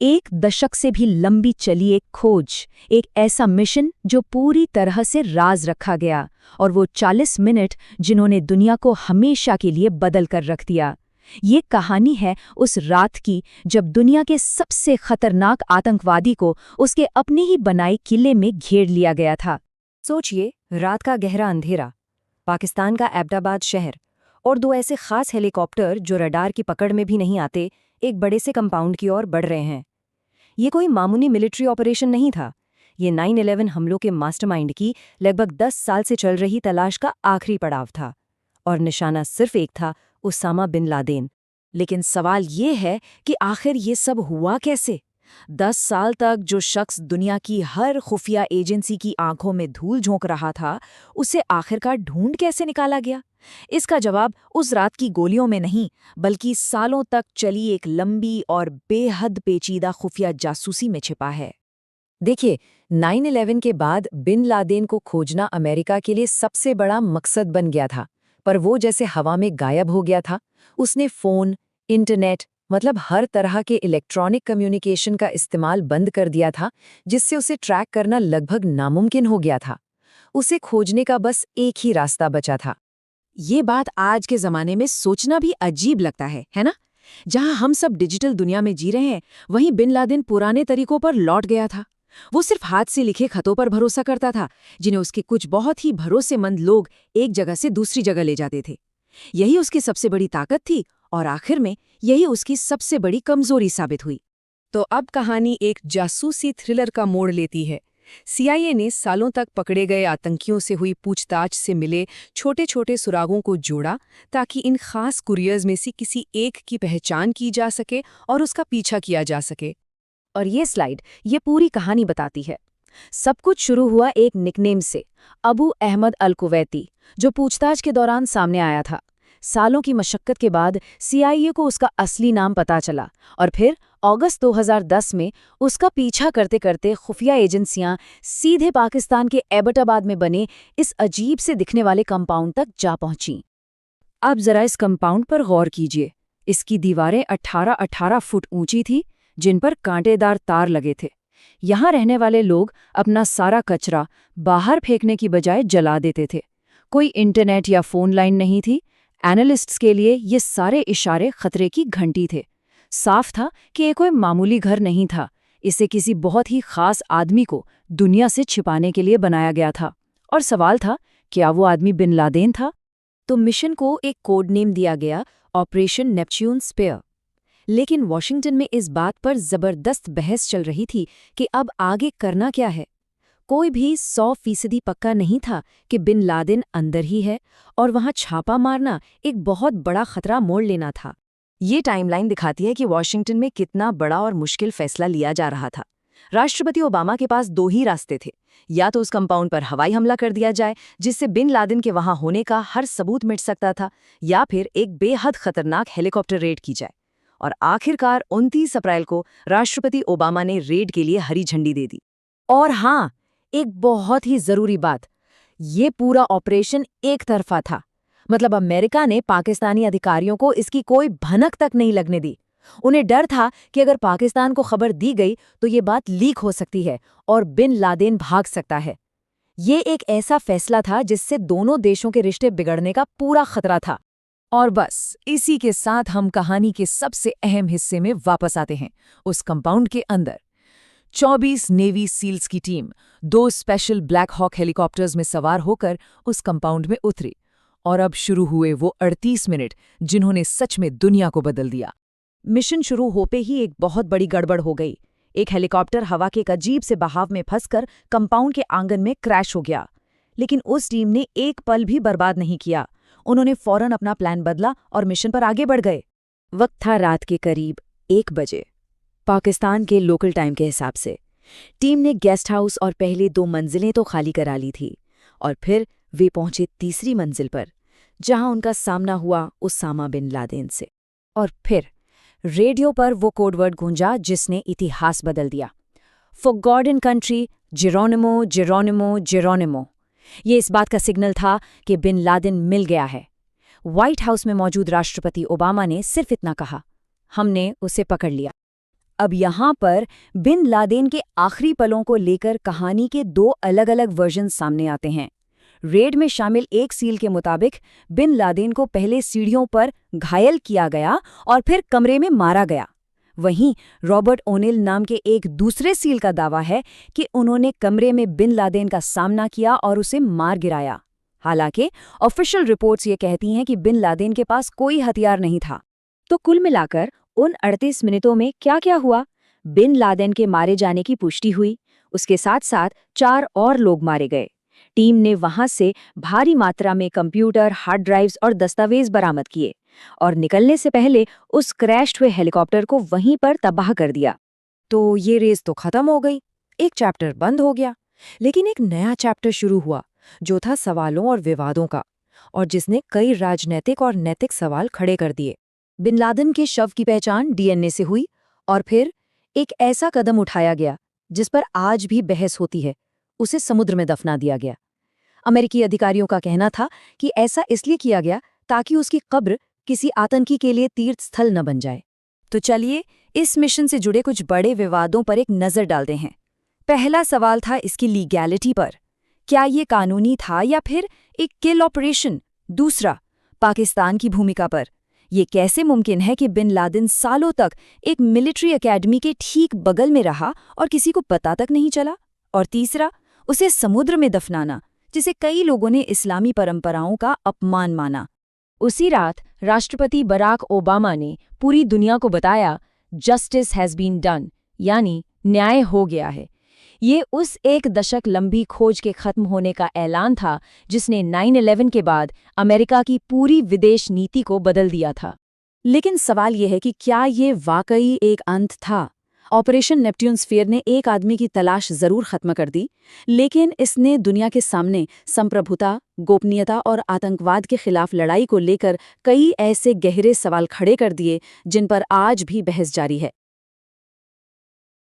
एक दशक से भी लंबी चली एक खोज, एक ऐसा मिशन जो पूरी तरह से राज रखा गया, और वो 40 मिनट जिन्होंने दुनिया को हमेशा के लिए बदल कर रख दिया। ये कहानी है उस रात की जब दुनिया के सबसे खतरनाक आतंकवादी को उसके अपने ही बनाए किले में घेर लिया गया था। सोचिए, रात का गहरा अंधेरा, पाकिस्तान का एबटाबाद शहर, और दो ऐसे खास हेलीकॉप्टर जो रडार की पकड़ में भी नहीं आते, एक बड़े से कंपाउंड की ओर बढ़ रहे हैं। ये कोई मामूली मिलिट्री ऑपरेशन नहीं था। ये 9/11 हमलों के मास्टरमाइंड की लगभग 10 साल से चल रही तलाश का आखिरी पड़ाव था, और निशाना सिर्फ एक था, उसामा बिन लादेन। लेकिन सवाल ये है कि आखिर ये सब हुआ कैसे? 10 साल तक जो शख्स दुनिया की हर खुफिया एजेंसी की आंखों में धूल झोंक रहा था, उसे आखिरकार ढूंढ कैसे निकाला गया? इसका जवाब उस रात की गोलियों में नहीं, बल्कि सालों तक चली एक लंबी और बेहद पेचीदा खुफिया जासूसी में छिपा है। देखिए, 9/11 के बाद बिन लादेन को खोजना अमेरिका के लिए सबसे बड़ा मकसद बन गया था, पर वो जैसे हवा में गायब हो गया था। उसने फ़ोन, इंटरनेट, मतलब हर तरह के इलेक्ट्रॉनिक कम्युनिकेशन का इस्तेमाल बंद कर दिया था, जिससे उसे ट्रैक करना लगभग नामुमकिन हो गया था। उसे खोजने का बस एक ही रास्ता बचा था। ये बात आज के ज़माने में सोचना भी अजीब लगता है ना? जहां हम सब डिजिटल दुनिया में जी रहे हैं, वहीं बिन लादेन पुराने तरीकों पर लौट गया था। वो सिर्फ हाथ से लिखे खतों पर भरोसा करता था, जिन्हें उसके कुछ बहुत ही भरोसेमंद लोग एक जगह से दूसरी जगह ले जाते थे। यही उसकी सबसे बड़ी ताकत थी, और आखिर में यही उसकी सबसे बड़ी कमजोरी साबित हुई। तो अब कहानी एक जासूसी थ्रिलर का मोड़ लेती है। सीआईए ने सालों तक पकड़े गए आतंकियों से हुई पूछताछ से मिले छोटे छोटे सुरागों को जोड़ा, ताकि इन खास कुरियर्स में से किसी एक की पहचान की जा सके और उसका पीछा किया जा सके। और ये स्लाइड ये पूरी कहानी बताती है। सब कुछ शुरू हुआ एक निकनेम से, अबू अहमद अल कुवैती, जो पूछताछ के दौरान सामने आया था। सालों की मशक्कत के बाद सीआईए को उसका असली नाम पता चला, और फिर अगस्त 2010 में उसका पीछा करते करते खुफिया एजेंसियां सीधे पाकिस्तान के एबटाबाद में बने इस अजीब से दिखने वाले कंपाउंड तक जा पहुंची। अब जरा इस कंपाउंड पर गौर कीजिए। इसकी दीवारें 18-18 फुट ऊंची थी, जिन पर कांटेदार तार लगे थे। यहाँ रहने वाले लोग अपना सारा कचरा बाहर फेंकने की बजाय जला देते थे। कोई इंटरनेट या फोन लाइन नहीं थी। एनालिस्ट्स के लिए ये सारे इशारे खतरे की घंटी थे। साफ था कि ये कोई मामूली घर नहीं था। इसे किसी बहुत ही खास आदमी को दुनिया से छिपाने के लिए बनाया गया था। और सवाल था, क्या वो आदमी बिन लादेन था? तो मिशन को एक कोड नेम दिया गया, ऑपरेशन नेपच्यून स्पेयर। लेकिन वॉशिंगटन में इस बात पर जबरदस्त बहस चल रही थी कि अब आगे करना क्या है। कोई भी 100% पक्का नहीं था कि बिन लादेन अंदर ही है, और वहां छापा मारना एक बहुत बड़ा खतरा मोड़ लेना था। ये टाइमलाइन दिखाती है कि वॉशिंगटन में कितना बड़ा और मुश्किल फैसला लिया जा रहा था। राष्ट्रपति ओबामा के पास दो ही रास्ते थे। या तो उस कंपाउंड पर हवाई हमला कर दिया जाए, जिससे बिन लादेन के वहां होने का हर सबूत मिट सकता था, या फिर एक बेहद खतरनाक हेलीकॉप्टर रेड की जाए। और आखिरकार 29 अप्रैल को राष्ट्रपति ओबामा ने रेड के लिए हरी झंडी दे दी। और हाँ, एक बहुत ही जरूरी बात, ये पूरा ऑपरेशन एक तरफा था। मतलब अमेरिका ने पाकिस्तानी अधिकारियों को इसकी कोई भनक तक नहीं लगने दी। उन्हें डर था कि अगर पाकिस्तान को खबर दी गई तो ये बात लीक हो सकती है और बिन लादेन भाग सकता है। ये एक ऐसा फैसला था जिससे दोनों देशों के रिश्ते बिगड़ने का पूरा खतरा था। और बस इसी के साथ हम कहानी के सबसे अहम हिस्से में वापस आते हैं। उस कंपाउंड के अंदर 24 नेवी सील्स की team 2 special Black Hawk helicopters में सवार होकर उस कंपाउंड में उतरी, और अब शुरू हुए वो 38 मिनट जिन्होंने सच में दुनिया को बदल दिया। मिशन शुरू होते ही एक बहुत बड़ी गड़बड़ हो गई। एक हेलीकॉप्टर हवा के एक अजीब से बहाव में फंसकर कंपाउंड के आंगन में क्रैश हो गया। लेकिन उस टीम ने एक पल भी बर्बाद नहीं किया। उन्होंने फौरन अपना प्लान बदला और मिशन पर आगे बढ़ गए। वक्त था रात के करीब 1 बजे, पाकिस्तान के लोकल टाइम के हिसाब से। टीम ने गेस्ट हाउस और पहले 2 मंजिलें तो खाली करा ली थी, और फिर वे पहुंचे तीसरी मंजिल पर, जहां उनका सामना हुआ उसामा बिन लादेन से। और फिर रेडियो पर वो कोडवर्ड गूंजा जिसने इतिहास बदल दिया, for God and country, Geronimo Geronimo Geronimo. ये इस बात का सिग्नल था कि बिन लादेन मिल गया है। व्हाइट हाउस में मौजूद राष्ट्रपति ओबामा ने सिर्फ इतना कहा, हमने उसे पकड़ लिया। अब यहाँ पर बिन लादेन के आखिरी पलों को लेकर कहानी के 2 अलग-अलग वर्जन सामने आते हैं। रेड में शामिल एक सील के मुताबिक बिन लादेन को पहले सीढ़ियों पर घायल किया गया और फिर कमरे में मारा गया। वहीं रॉबर्ट ओनिल नाम के एक दूसरे सील का दावा है कि उन्होंने कमरे में बिन लादेन का सामना किया और उसे मार गिराया। हालांकि ऑफिशियल रिपोर्ट्स ये कहती हैं कि बिन लादेन के पास कोई हथियार नहीं था। तो कुल मिलाकर उन 38 मिनटों में क्या-क्या हुआ? बिन लादेन के मारे जाने की पुष्टि हुई, उसके साथ-साथ 4 और लोग मारे गए। टीम ने वहां से भारी मात्रा में कंप्यूटर, हार्ड ड्राइव्स और दस्तावेज बरामद किए और निकलने से पहले उस क्रैश्ड हुए हेलीकॉप्टर को वहीं पर तबाह कर दिया। तो ये रेस तो खत्म हो गई, एक चैप्टर बंद हो गया, लेकिन एक नया चैप्टर शुरू हुआ जो था सवालों और विवादों का, और जिसने कई राजनीतिक और नैतिक सवाल खड़े कर दिए। बिन लादेन के शव की पहचान डीएनए से हुई और फिर एक ऐसा कदम उठाया गया जिस पर आज भी बहस होती है, उसे समुद्र में दफना दिया गया। अमेरिकी अधिकारियों का कहना था कि ऐसा इसलिए किया गया ताकि उसकी कब्र किसी आतंकी के लिए तीर्थ स्थल न बन जाए। तो चलिए इस मिशन से जुड़े कुछ बड़े विवादों पर एक नज़र डालते हैं। पहला सवाल था इसकी लीगैलिटी पर। क्या ये कानूनी था या फिर एक किल ऑपरेशन? दूसरा, पाकिस्तान की भूमिका पर। ये कैसे मुमकिन है कि बिन लादेन सालों तक एक मिलिट्री एकेडमी के ठीक बगल में रहा और किसी को पता तक नहीं चला? और तीसरा, उसे समुद्र में दफनाना, जिसे कई लोगों ने इस्लामी परंपराओं का अपमान माना। उसी रात राष्ट्रपति बराक ओबामा ने पूरी दुनिया को बताया, जस्टिस हैज़ बीन डन, यानी न्याय हो गया है। ये उस 1 दशक लंबी खोज के खत्म होने का ऐलान था जिसने 9/11 के बाद अमेरिका की पूरी विदेश नीति को बदल दिया था। लेकिन सवाल यह है कि क्या ये वाकई एक अंत था? ऑपरेशन नेपट्यून स्फीयर ने एक आदमी की तलाश जरूर खत्म कर दी, लेकिन इसने दुनिया के सामने संप्रभुता, गोपनीयता और आतंकवाद के खिलाफ लड़ाई को लेकर कई ऐसे गहरे सवाल खड़े कर दिए जिन पर आज भी बहस जारी है।